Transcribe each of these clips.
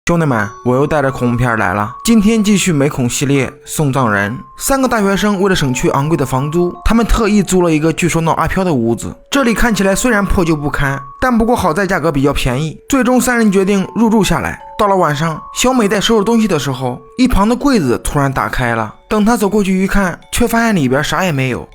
兄弟们，我又带着恐怖片来了。今天继续美恐系列送葬人。三个大学生为了省去昂贵的房租，他们特意租了一个据说闹阿飘的屋子。这里看起来虽然破旧不堪，但不过好在价格比较便宜。最终三人决定入住下来。到了晚上，小美在收拾东西的时候，一旁的柜子突然打开了。等她走过去一看，却发现里边啥也没有。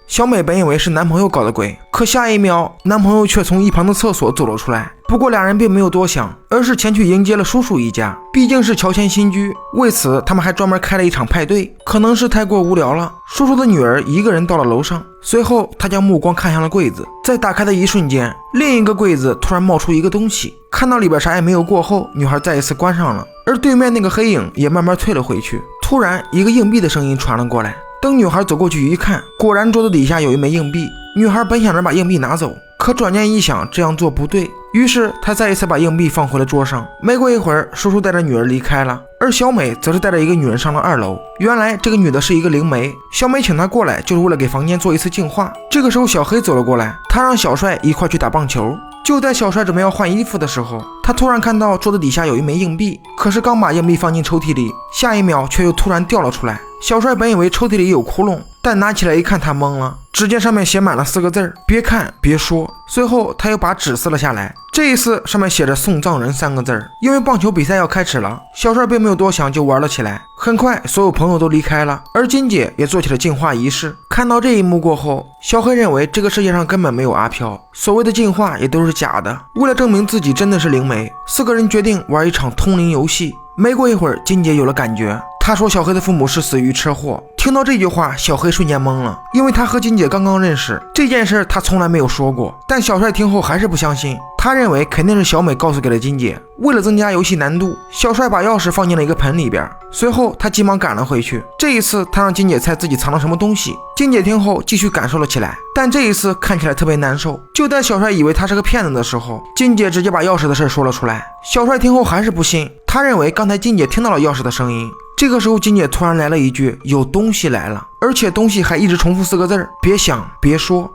小美本以为是男朋友搞的鬼，可下一秒，男朋友却从一旁的厕所走了出来。不过两人并没有多想，而是前去迎接了叔叔一家。毕竟是乔迁新居，为此他们还专门开了一场派对。可能是太过无聊了，叔叔的女儿一个人到了楼上。随后他将目光看向了柜子，在打开的一瞬间，另一个柜子突然冒出一个东西。看到里边啥也没有过后，女孩再一次关上了，而对面那个黑影也慢慢退了回去。突然一个硬币的声音传了过来。等女孩走过去一看，果然桌子底下有一枚硬币。女孩本想着把硬币拿走，可转念一想，这样做不对，于是她再一次把硬币放回了桌上。没过一会儿，叔叔带着女儿离开了，而小美则是带着一个女人上了2楼。原来这个女的是一个灵媒，小美请她过来就是为了给房间做一次净化。这个时候小黑走了过来，他让小帅一块去打棒球。就在小帅准备要换衣服的时候，他突然看到桌子底下有一枚硬币，可是刚把硬币放进抽屉里，下一秒却又突然掉了出来。小帅本以为抽屉里有窟窿，但拿起来一看，他懵了，只见上面写满了4个字：别看别说。随后他又把纸撕了下来，这一次上面写着送葬人3个字。因为棒球比赛要开始了，小帅并没有多想就玩了起来。很快所有朋友都离开了，而金姐也做起了净化仪式。看到这一幕过后，小黑认为这个世界上根本没有阿飘，所谓的净化也都是假的。为了证明自己真的是灵媒，4个人决定玩一场通灵游戏。没过一会儿，金姐有了感觉，她说小黑的父母是死于车祸。听到这句话，小黑瞬间懵了，因为他和金姐刚刚认识，这件事他从来没有说过。但小帅听后还是不相信，他认为肯定是小美告诉给了金姐。为了增加游戏难度，小帅把钥匙放进了一个盆里边，随后他急忙赶了回去。这一次他让金姐猜自己藏了什么东西，金姐听后继续感受了起来，但这一次看起来特别难受。就在小帅以为他是个骗子的时候，金姐直接把钥匙的事说了出来。小帅听后还是不信，他认为刚才金姐听到了钥匙的声音。这个时候金姐突然来了一句：有东西来了，而且东西还一直重复4个字：别想别说。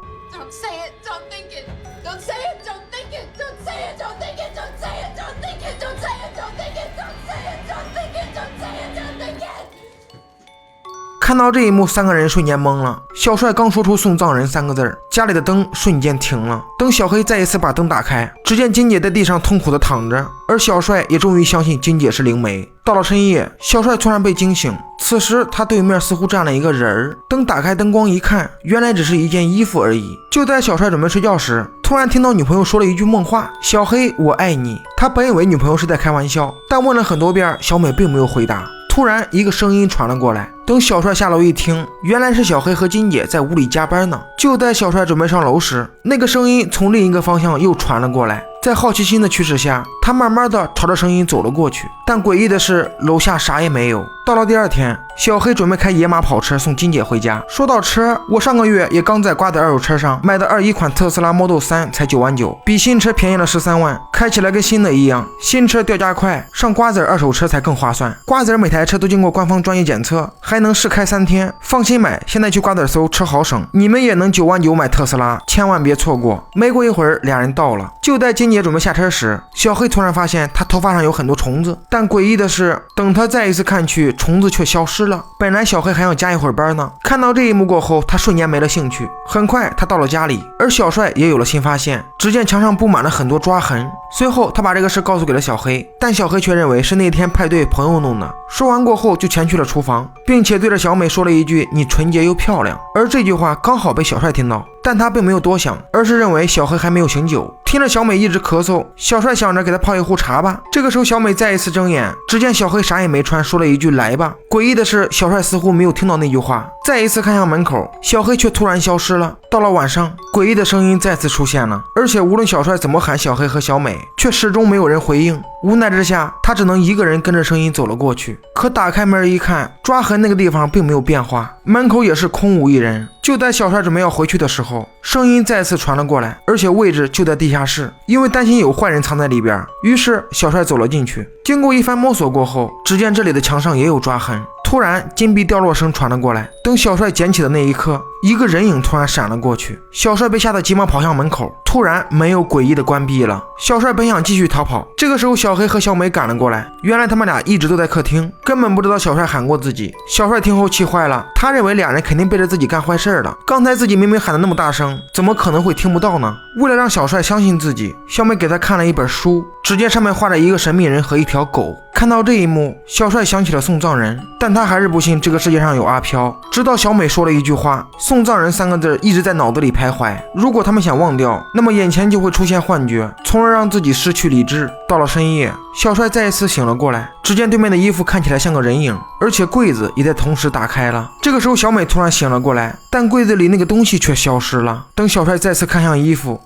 看到这一幕，3个人瞬间懵了。小帅刚说出送葬人3个字，家里的灯瞬间停了。等小黑再一次把灯打开，只见金姐在地上痛苦的躺着，而小帅也终于相信金姐是灵媒。到了深夜，小帅突然被惊醒，此时他对面似乎站了一个人儿。等打开灯光一看，原来只是一件衣服而已。就在小帅准备睡觉时，突然听到女朋友说了一句梦话：小黑我爱你。他本以为女朋友是在开玩笑，但问了很多遍，小美并没有回答。突然一个声音传了过来，等小帅下楼一听，原来是小黑和金姐在屋里加班呢。就在小帅准备上楼时，那个声音从另一个方向又传了过来。在好奇心的驱使下，他慢慢的朝着声音走了过去，但诡异的是楼下啥也没有。到了第2天，小黑准备开野马跑车送金姐回家。说到车，我上个月也刚在瓜子二手车上买的21款特斯拉 Model 3才9万9，比新车便宜了13万，开起来跟新的一样。新车掉价快，上瓜子二手车才更划算。瓜子每台车都经过官方专业检测，还能试开3天，放心买。现在去瓜子搜车好省，你们也能9万9买特斯拉，千万别错过。没过一会儿，俩人到了。就在金姐准备下车时，小黑突然发现他头发上有很多虫子，但诡异的是，等他再一次看去，虫子却消失了。本来小黑还要加一会儿班呢，看到这一幕过后，他瞬间没了兴趣。很快他到了家里，而小帅也有了新发现，只见墙上布满了很多抓痕。随后他把这个事告诉给了小黑，但小黑却认为是那天派对朋友弄的。说完过后就前去了厨房，并且对着小美说了一句：你纯洁又漂亮。而这句话刚好被小帅听到，但他并没有多想，而是认为小黑还没有醒酒。听着小美一直咳嗽，小帅想着给她泡一壶茶吧。这个时候小美再一次睁眼，只见小黑啥也没穿，说了一句来吧。诡异的是，小帅似乎没有听到那句话，再一次看向门口，小黑却突然消失了。到了晚上，诡异的声音再次出现了，而且无论小帅怎么喊小黑和小美，却始终没有人回应。无奈之下，他只能一个人跟着声音走了过去。可打开门一看，抓痕那个地方并没有变化，门口也是空无一人。就在小帅准备要回去的时候，声音再次传了过来，而且位置就在地下室。因为担心有坏人藏在里边，于是小帅走了进去。经过一番摸索过后，只见这里的墙上也有抓痕。突然金币掉落声传了过来，等小帅捡起的那一刻，一个人影突然闪了过去，小帅被吓得急忙跑向门口，突然门又诡异的关闭了。小帅本想继续逃跑，这个时候小黑和小美赶了过来，原来他们俩一直都在客厅，根本不知道小帅喊过自己。小帅听后气坏了，他认为俩人肯定背着自己干坏事了，刚才自己明明喊得那么大声，怎么可能会听不到呢？为了让小帅相信自己，小美给他看了一本书，只见上面画着一个神秘人和一条狗。看到这一幕，小帅想起了送葬人，但他还是不信这个世界上有阿飘，直到小美说了一句话，送葬人3个字一直在脑子里徘徊，如果他们想忘掉，那么眼前就会出现幻觉，从而让自己失去理智。到了深夜，小帅再一次醒了过来，只见对面的衣服看起来像个人影，而且柜子也在同时打开了。这个时候小美突然醒了过来，但柜子里那个东西却消失了。等小帅再次看向衣服，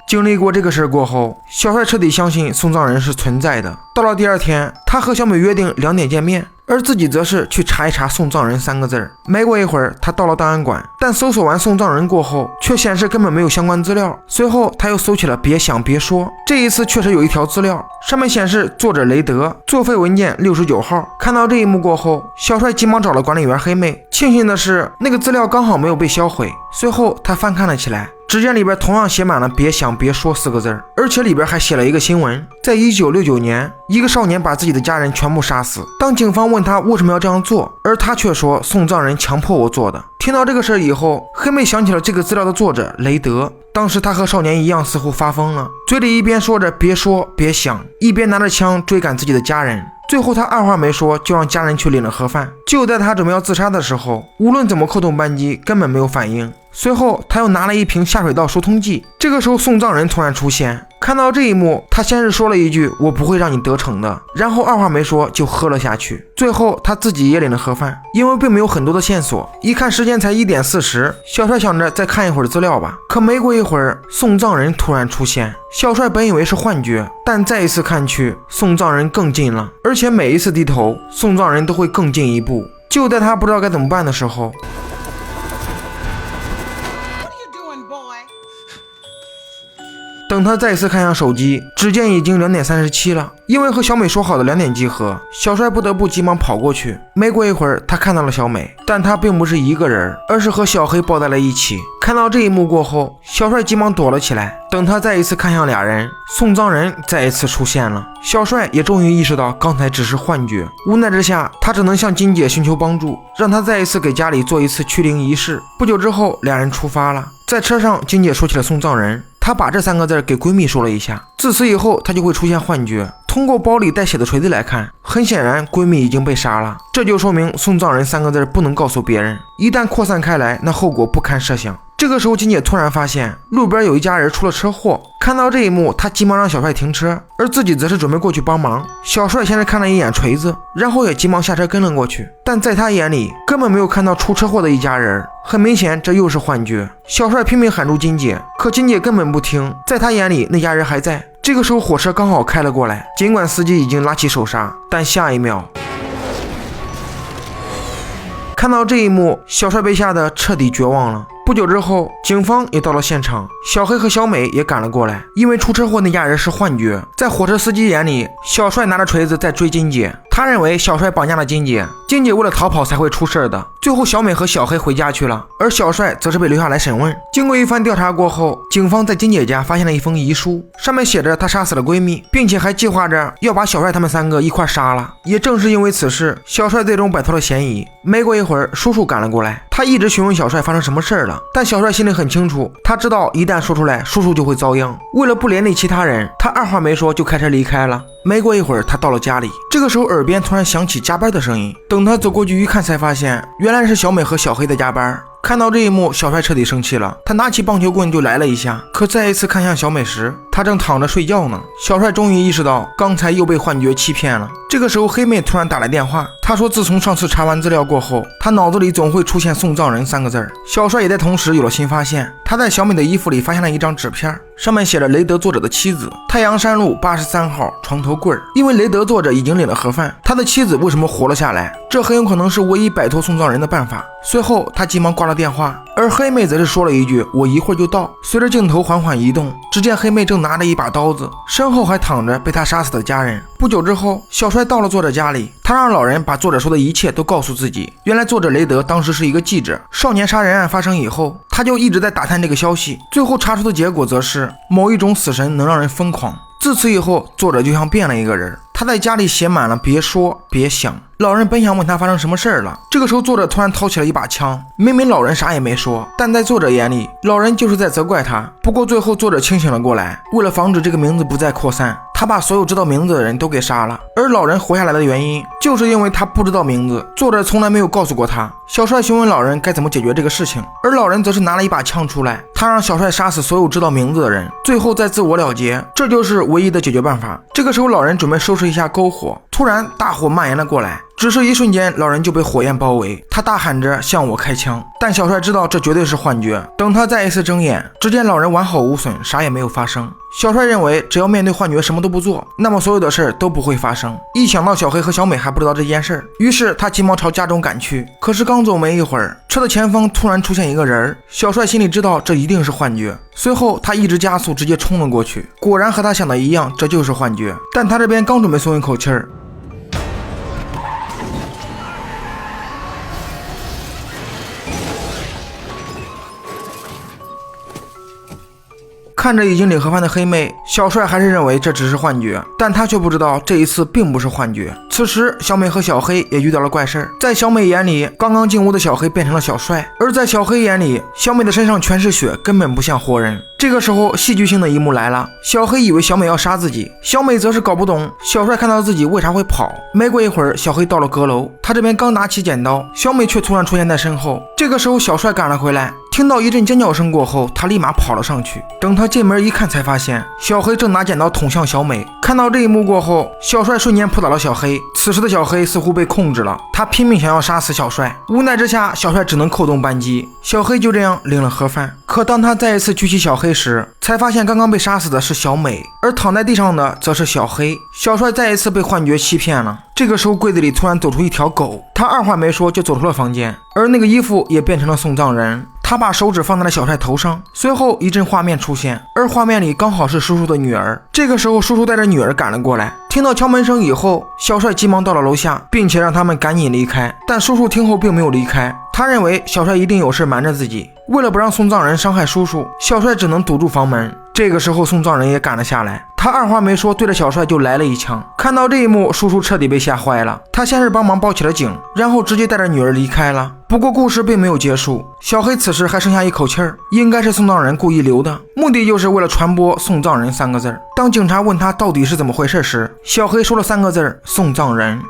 经历过这个事儿过后，小帅彻底相信送葬人是存在的。到了第二天，他和小美约定2点见面，而自己则是去查一查送葬人3个字。没过一会儿，他到了档案馆，但搜索完送葬人过后，却显示根本没有相关资料。随后他又搜起了别想别说，这一次确实有一条资料，上面显示作者雷德，作废文件69号。看到这一幕过后，小帅急忙找了管理员黑妹，庆幸的是那个资料刚好没有被销毁。随后他翻看了起来，只见里边同样写满了别想别说4个字，而且里边还写了一个新闻，在1969年，一个少年把自己的家人全部杀死。当警方问他为什么要这样做，而他却说送葬人强迫我做的。听到这个事儿以后，黑妹想起了这个资料的作者雷德，当时他和少年一样似乎发疯了，嘴里一边说着别说别想，一边拿着枪追赶自己的家人。最后他二话没说就让家人去领了盒饭。就在他准备要自杀的时候，无论怎么扣动扳机根本没有反应。随后他又拿了一瓶下水道疏通剂。这个时候送葬人突然出现，看到这一幕，他先是说了一句我不会让你得逞的，然后二话没说就喝了下去。最后他自己也领了盒饭。因为并没有很多的线索，一看时间才1点40，小帅想着再看一会儿资料吧。可没过一会儿，送葬人突然出现。小帅本以为是幻觉，但再一次看去，送葬人更近了，而且每一次低头，送葬人都会更进一步。就在他不知道该怎么办的时候，等他再次看向手机，只见已经2点37了。因为和小美说好的2点集合，小帅不得不急忙跑过去。没过一会儿，他看到了小美，但他并不是一个人，而是和小黑抱在了一起。看到这一幕过后，小帅急忙躲了起来。等他再一次看向俩人，送葬人再一次出现了。小帅也终于意识到刚才只是幻觉，无奈之下，他只能向金姐寻求帮助，让他再一次给家里做一次驱灵仪式。不久之后，俩人出发了。在车上，金姐说起了送葬人，她把这3个字给闺蜜说了一下。自此以后，她就会出现幻觉。通过包里带血的锤子来看，很显然闺蜜已经被杀了，这就说明送葬人3个字不能告诉别人，一旦扩散开来，那后果不堪设想。这个时候，金姐突然发现路边有一家人出了车祸。看到这一幕，她急忙让小帅停车，而自己则是准备过去帮忙。小帅先是看了一眼锤子，然后也急忙下车跟了过去，但在他眼里根本没有看到出车祸的一家人，很明显这又是幻觉。小帅拼命喊住金姐，可金姐根本不听，在他眼里那家人还在。这个时候火车刚好开了过来，尽管司机已经拉起手刹，但下一秒看到这一幕，小帅被吓得彻底绝望了。不久之后，警方也到了现场，小黑和小美也赶了过来。因为出车祸那家人是幻觉，在火车司机眼里，小帅拿着锤子在追金姐，他认为小帅绑架了金姐，金姐为了逃跑才会出事的。最后小美和小黑回家去了，而小帅则是被留下来审问。经过一番调查过后，警方在金姐家发现了一封遗书，上面写着她杀死了闺蜜，并且还计划着要把小帅他们3个一块杀了。也正是因为此事，小帅最终摆脱了嫌疑。没过一会儿，叔叔赶了过来，他一直询问小帅发生什么事了，但小帅心里很清楚，他知道一旦说出来，叔叔就会遭殃。为了不连累其他人，他二话没说就开车离开了。没过一会儿，他到了家里，这个时候耳边突然响起加班的声音。等他走过去一看，才发现原来是小美和小黑在加班。看到这一幕，小帅彻底生气了，他拿起棒球棍就来了一下。可再一次看向小美时，他正躺着睡觉呢。小帅终于意识到刚才又被幻觉欺骗了。这个时候，黑妹突然打来电话，她说自从上次查完资料过后，她脑子里总会出现送葬人3个字。小帅也在同时有了新发现，他在小美的衣服里发现了一张纸片，上面写着雷德作者的妻子，太阳山路83号床头柜。因为雷德作者已经领了盒饭，他的妻子为什么活了下来？这很有可能是唯一摆脱送葬人的办法。随后他急忙挂了电话，而黑妹则是说了一句我一会儿就到。随着镜头缓缓移动，只见黑妹正拿着一把刀子，身后还躺着被他杀死的家人。不久之后，小帅到了作者家里，他让老人把作者说的一切都告诉自己。原来作者雷德当时是一个记者，少年杀人案发生以后，他就一直在打探这个消息，最后查出的结果则是某一种死神能让人疯狂。自此以后，作者就像变了一个人，他在家里写满了别说别想。老人本想问他发生什么事儿了，这个时候作者突然掏起了一把枪，明明老人啥也没说，但在作者眼里，老人就是在责怪他。不过最后作者清醒了过来，为了防止这个名字不再扩散，他把所有知道名字的人都给杀了。而老人活下来的原因，就是因为他不知道名字，作者从来没有告诉过他。小帅询问老人该怎么解决这个事情，而老人则是拿了一把枪出来，他让小帅杀死所有知道名字的人，最后再自我了结，这就是唯一的解决办法。这个时候老人准备收拾一下篝火，突然大火蔓延了过来，只是一瞬间，老人就被火焰包围，他大喊着向我开枪，但小帅知道这绝对是幻觉。等他再一次睁眼，只见老人完好无损，啥也没有发生。小帅认为只要面对幻觉什么都不做，那么所有的事都不会发生。一想到小黑和小美还不知道这件事，于是他急忙朝家中赶去。可是刚走没一会儿，车的前方突然出现一个人，小帅心里知道这一定是幻觉，随后他一直加速直接冲了过去。果然和他想的一样，这就是幻觉。但他这边刚准备松一口气儿，看着已经领盒饭的黑妹，小帅还是认为这只是幻觉，但他却不知道这一次并不是幻觉。此时小美和小黑也遇到了怪事，在小美眼里，刚刚进屋的小黑变成了小帅，而在小黑眼里，小美的身上全是血，根本不像活人。这个时候戏剧性的一幕来了，小黑以为小美要杀自己，小美则是搞不懂小帅看到自己为啥会跑。没过一会儿，小黑到了阁楼，他这边刚拿起剪刀，小美却突然出现在身后。这个时候小帅赶了回来，听到一阵尖叫声过后，他立马跑了上去。等他进门一看，才发现小黑正拿剪刀捅向小美。看到这一幕过后，小帅瞬间扑倒了小黑。此时的小黑似乎被控制了，他拼命想要杀死小帅，无奈之下，小帅只能扣动扳机。小黑就这样领了盒饭。可当他再一次举起小黑时，才发现刚刚被杀死的是小美，而躺在地上的则是小黑。小帅再一次被幻觉欺骗了。这个时候柜子里突然走出一条狗，他二话没说就走出了房间，而那个衣服也变成了送葬人。他把手指放在了小帅头上，随后一阵画面出现，而画面里刚好是叔叔的女儿。这个时候叔叔带着女儿赶了过来，听到敲门声以后，小帅急忙到了楼下，并且让他们赶紧离开。但叔叔听后并没有离开，他认为小帅一定有事瞒着自己，为了不让送葬人伤害叔叔，小帅只能堵住房门。这个时候送葬人也赶了下来，他二话没说对着小帅就来了一枪。看到这一幕，叔叔彻底被吓坏了，他先是帮忙报起了警，然后直接带着女儿离开了。不过故事并没有结束，小黑此时还剩下一口气儿，应该是送葬人故意留的，目的就是为了传播送葬人3个字。当警察问他到底是怎么回事时，小黑说了3个字：送葬人。